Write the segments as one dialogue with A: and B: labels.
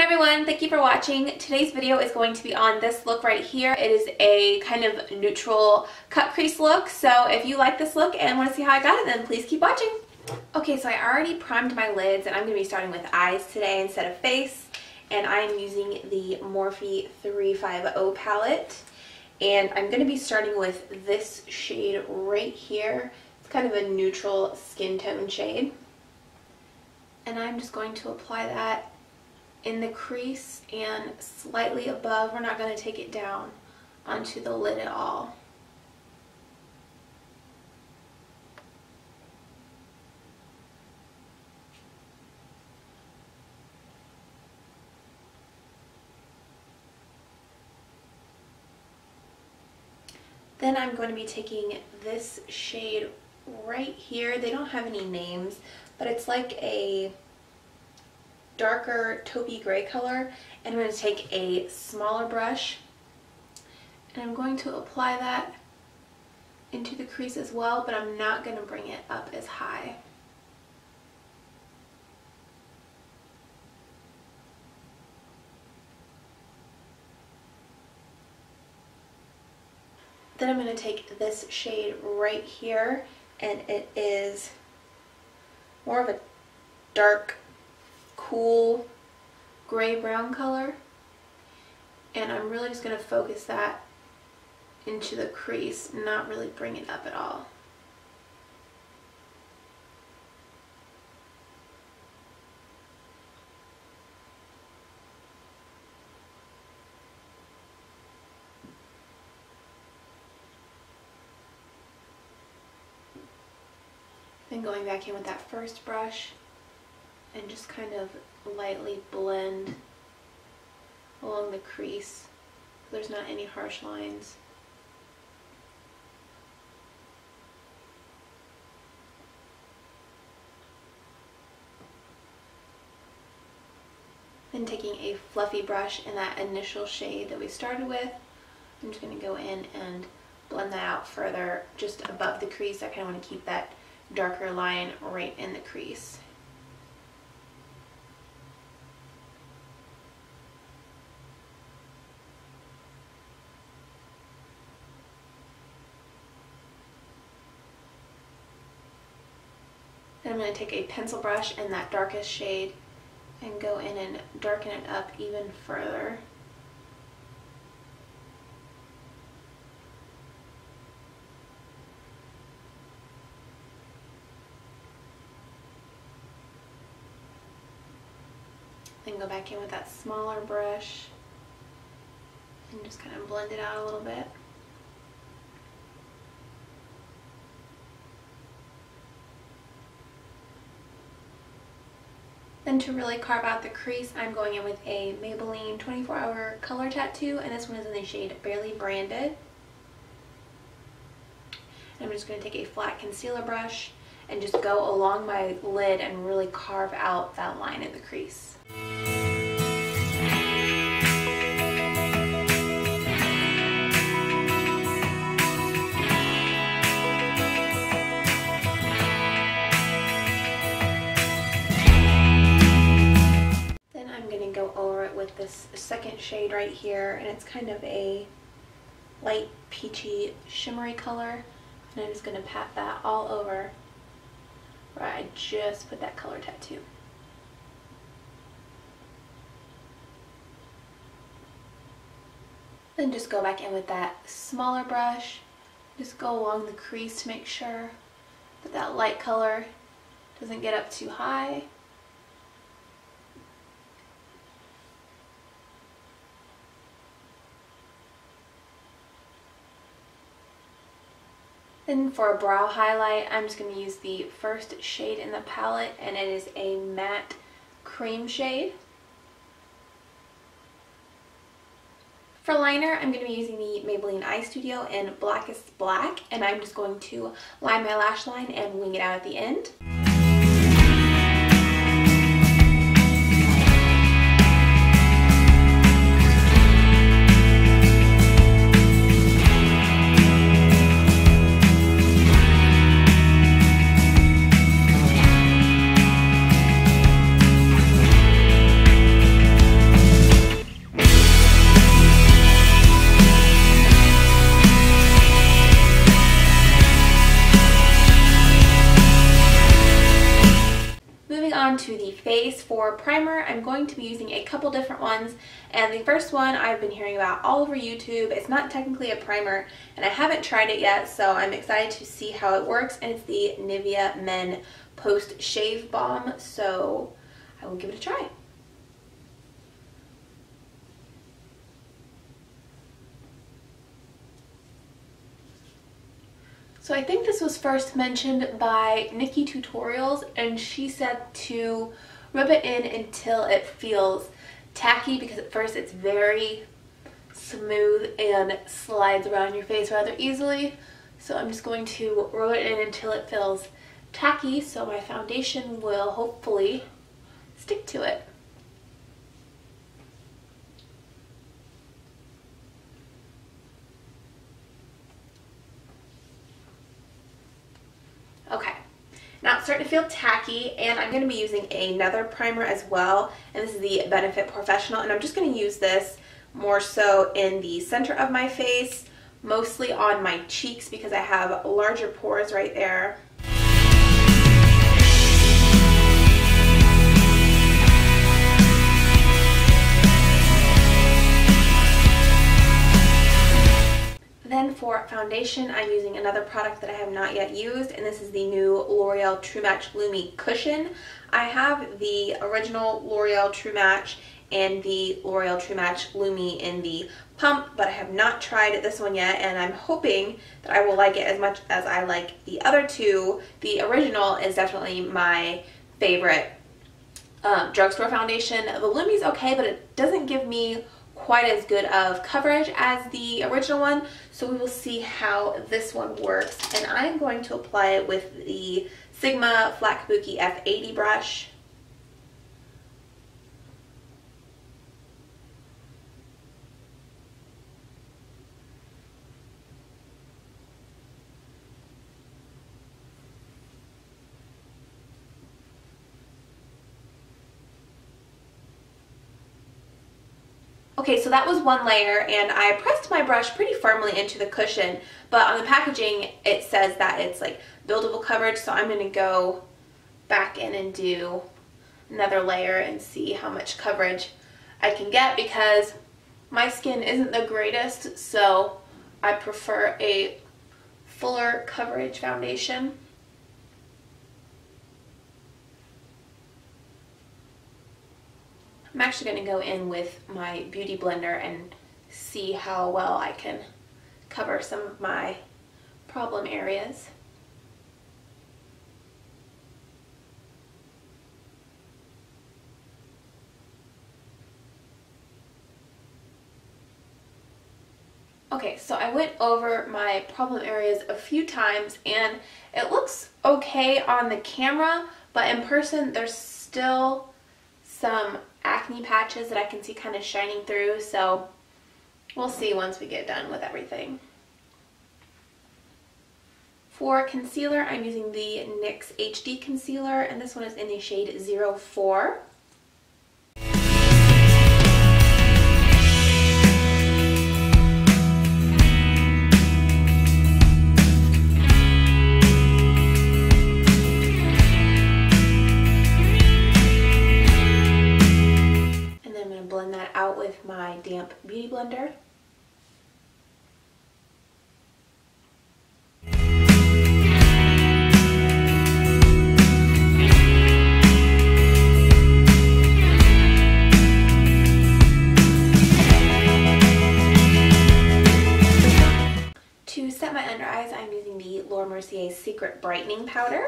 A: everyone, thank you for watching. Today's video is going to be on this look right here. It is a kind of neutral cut crease look, so if you like this look and want to see how I got it, then please keep watching. Okay, so I already primed my lids and I'm going to be starting with eyes today instead of face, and I'm using the Morphe 350 palette, and I'm going to be starting with this shade right here. It's kind of a neutral skin tone shade, and I'm just going to apply that in the crease and slightly above. We're not going to take it down onto the lid at all. Then I'm going to be taking this shade right here. They don't have any names, but it's like a darker taupey gray color, and I'm going to take a smaller brush and I'm going to apply that into the crease as well, but I'm not going to bring it up as high. Then I'm going to take this shade right here, and it is more of a dark, cool gray-brown color, and I'm really just going to focus that into the crease, not really bring it up at all. Then going back in with that first brush and just kind of lightly blend along the crease so there's not any harsh lines. Then taking a fluffy brush in that initial shade that we started with, I'm just going to go in and blend that out further just above the crease. I kind of want to keep that darker line right in the crease. Then I'm going to take a pencil brush in that darkest shade and go in and darken it up even further. Then go back in with that smaller brush and just kind of blend it out a little bit. Then to really carve out the crease, I'm going in with a Maybelline 24-Hour Color Tattoo, and this one is in the shade Barely Branded. And I'm just going to take a flat concealer brush and just go along my lid and really carve out that line in the crease. Then I'm going to go over it with this second shade right here, and it's kind of a light peachy shimmery color, and I'm just going to pat that all over where I just put that color tattoo. Then just go back in with that smaller brush, just go along the crease to make sure that that light color doesn't get up too high. Then for a brow highlight, I'm just going to use the first shade in the palette, and it is a matte cream shade. For liner, I'm going to be using the Maybelline Eye Studio in Blackest Black, and I'm just going to line my lash line and wing it out at the end. for primer, I'm going to be using a couple different ones, and the first one I've been hearing about all over YouTube. It's not technically a primer, and I haven't tried it yet, so I'm excited to see how it works, and it's the Nivea Men Post Shave Balm, so I will give it a try. So I think this was first mentioned by Nikki Tutorials, and she said to rub it in until it feels tacky, because at first it's very smooth and slides around your face rather easily. So I'm just going to rub it in until it feels tacky, so my foundation will hopefully stick to it. Okay, now it's starting to feel tacky, and I'm going to be using another primer as well, and this is the Benefit Porefessional, and I'm just going to use this more so in the center of my face, mostly on my cheeks because I have larger pores right there. Then for foundation, I'm using another product that I have not yet used, and this is the new L'Oreal True Match Lumi Cushion. I have the original L'Oreal True Match and the L'Oreal True Match Lumi in the pump, but I have not tried this one yet, and I'm hoping that I will like it as much as I like the other two. The original is definitely my favorite drugstore foundation. The Lumi's okay, but it doesn't give me quite as good of coverage as the original one, so we will see how this one works. And I'm going to apply it with the Sigma Flat Kabuki F80 brush. Okay, so that was one layer, and I pressed my brush pretty firmly into the cushion, but on the packaging it says that it's like buildable coverage, so I'm going to go back in and do another layer and see how much coverage I can get, because my skin isn't the greatest, so I prefer a fuller coverage foundation. I'm actually going to go in with my beauty blender and see how well I can cover some of my problem areas. Okay, so I went over my problem areas a few times, and it looks okay on the camera, but in person there's still some acne patches that I can see kind of shining through, so we'll see once we get done with everything. For concealer, I'm using the NYX HD Concealer, and this one is in the shade 04. Out with my damp beauty blender. To set my under eyes, I'm using the Mercier Secret Brightening Powder.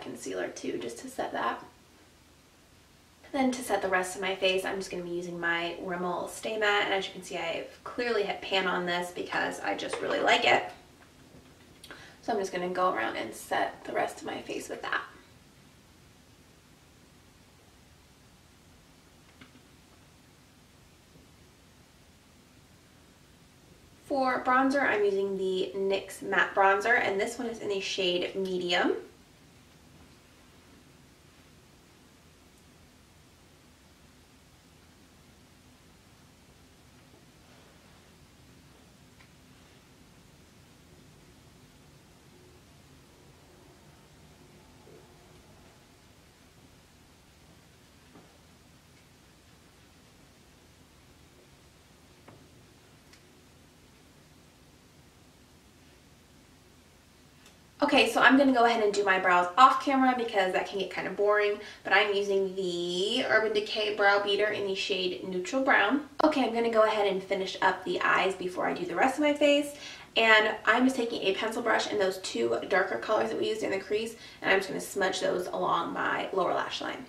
A: Concealer too, just to set that. Then to set the rest of my face, I'm just going to be using my Rimmel Stay Matte, and as you can see, I've clearly hit pan on this because I just really like it. So I'm just going to go around and set the rest of my face with that. For bronzer, I'm using the NYX Matte Bronzer, and this one is in the shade Medium. Okay, so I'm going to go ahead and do my brows off camera because that can get kind of boring, but I'm using the Urban Decay Brow Beater in the shade Neutral Brown. Okay, I'm going to go ahead and finish up the eyes before I do the rest of my face, and I'm just taking a pencil brush in those two darker colors that we used in the crease, and I'm just going to smudge those along my lower lash line.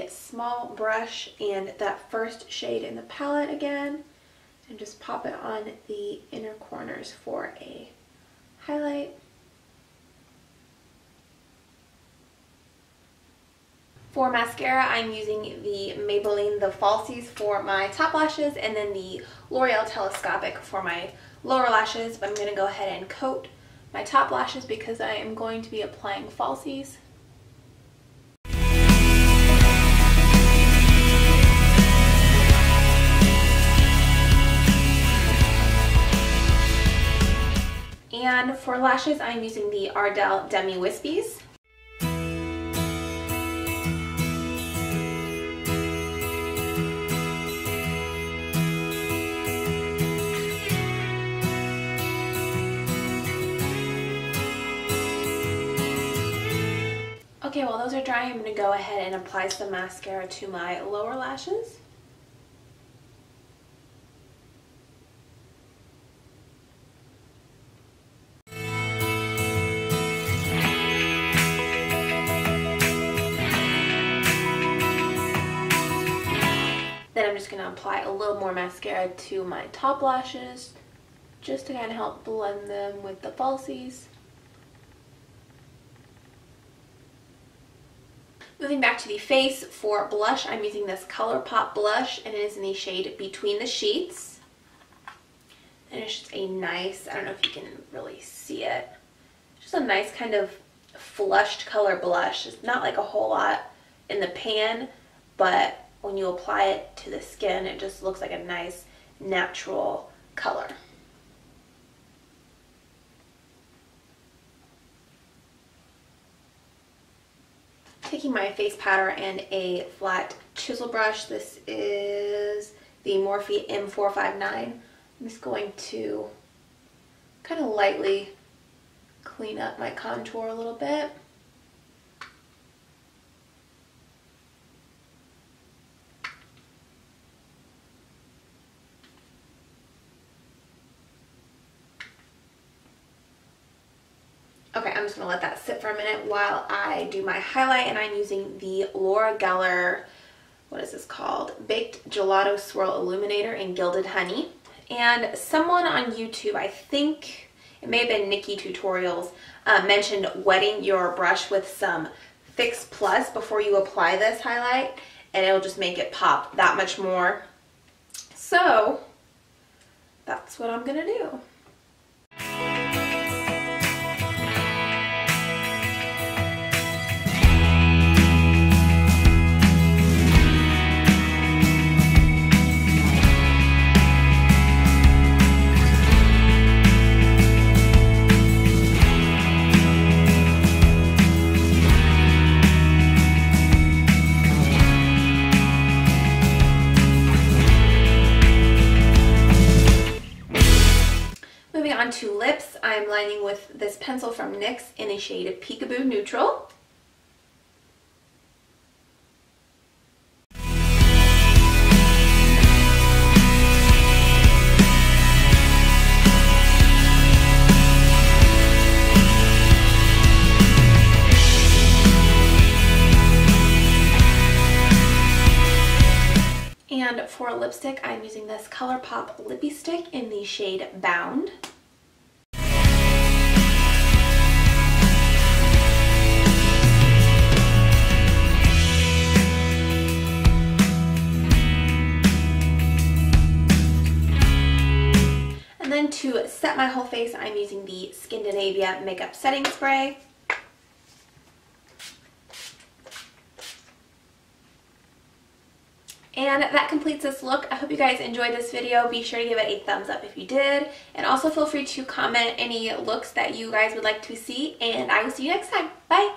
A: Small brush and that first shade in the palette again, and just pop it on the inner corners for a highlight. For mascara, I'm using the Maybelline Falsies for my top lashes and then the L'Oreal Telescopic for my lower lashes, but I'm going to go ahead and coat my top lashes because I am going to be applying falsies. And for lashes, I'm using the Ardell Demi Wispies. Okay, while those are drying, I'm going to go ahead and apply some mascara to my lower lashes. Then I'm just going to apply a little more mascara to my top lashes just to kind of help blend them with the falsies. Moving back to the face, for blush, I'm using this ColourPop blush, and it is in the shade Between the Sheets. And it's just a nice, I don't know if you can really see it, just a nice kind of flushed color blush. It's not like a whole lot in the pan, but when you apply it to the skin, it just looks like a nice natural color. Taking my face powder and a flat chisel brush, this is the Morphe M459. I'm just going to kind of lightly clean up my contour a little bit. Okay, I'm just going to let that sit for a minute while I do my highlight, and I'm using the Laura Geller, what is this called? Baked Gelato Swirl Illuminator in Gilded Honey. And someone on YouTube, I think it may have been Nikki Tutorials, mentioned wetting your brush with some Fix Plus before you apply this highlight, and it'll just make it pop that much more. So that's what I'm going to do. To lips, I'm lining with this pencil from NYX in a shade of Peekaboo Neutral. And for lipstick, I'm using this ColourPop Lippie Stick in the shade Bound. And then to set my whole face, I'm using the Skindinavia Makeup Setting Spray. And that completes this look. I hope you guys enjoyed this video. Be sure to give it a thumbs up if you did. And also feel free to comment any looks that you guys would like to see. And I will see you next time. Bye!